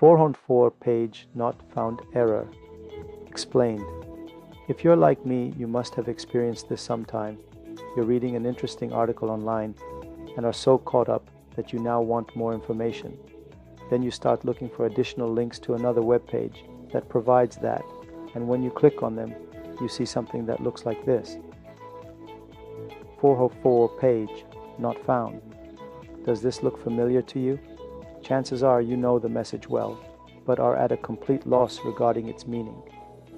404 page not found error. Explained. If you're like me, you must have experienced this sometime. You're reading an interesting article online and are so caught up that you now want more information. Then you start looking for additional links to another web page that provides that, and when you click on them, you see something that looks like this. 404 page not found. Does this look familiar to you? Chances are you know the message well, but are at a complete loss regarding its meaning.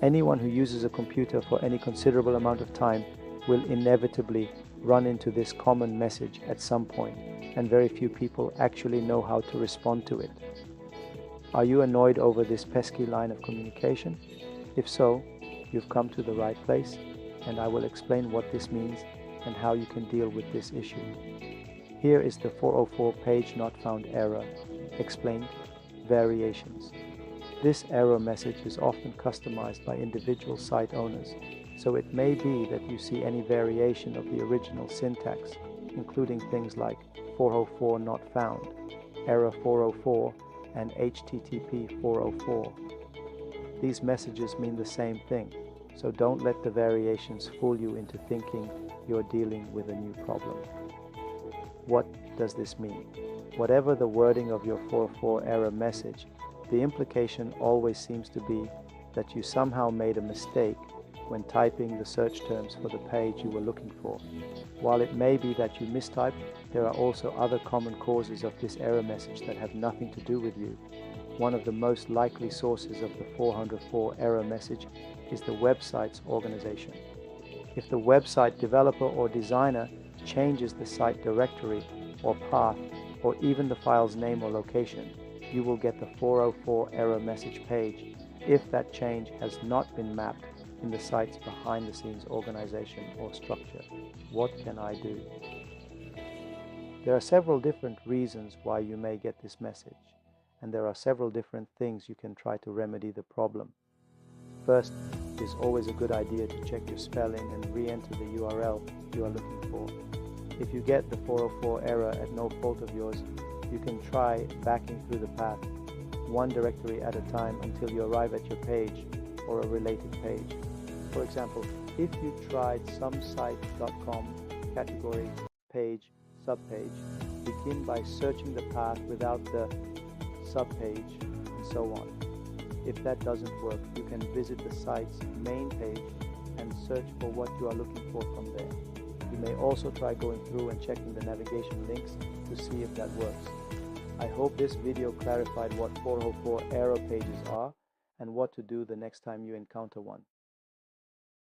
Anyone who uses a computer for any considerable amount of time will inevitably run into this common message at some point, and very few people actually know how to respond to it. Are you annoyed over this pesky line of communication? If so, you've come to the right place, and I will explain what this means and how you can deal with this issue. Here is the 404 page not found error. Explained. Variations. This error message is often customized by individual site owners, so it may be that you see any variation of the original syntax, including things like 404 not found, error 404, and HTTP 404. These messages mean the same thing, so don't let the variations fool you into thinking you're dealing with a new problem. What does this mean? Whatever the wording of your 404 error message, the implication always seems to be that you somehow made a mistake when typing the search terms for the page you were looking for. While it may be that you mistyped, there are also other common causes of this error message that have nothing to do with you. One of the most likely sources of the 404 error message is the website's organization. If the website developer or designer changes the site directory or path or even the file's name or location, you will get the 404 error message page if that change has not been mapped in the site's behind-the-scenes organization or structure. What can I do? There are several different reasons why you may get this message, and there are several different things you can try to remedy the problem. First, it is always a good idea to check your spelling and re-enter the URL you are looking for. If you get the 404 error at no fault of yours, you can try backing through the path, one directory at a time until you arrive at your page or a related page. For example, if you tried somesite.com category, page, subpage, begin by searching the path without the subpage and so on. If that doesn't work, you can visit the site's main page and search for what you are looking for from there. You may also try going through and checking the navigation links to see if that works. I hope this video clarified what 404 error pages are and what to do the next time you encounter one.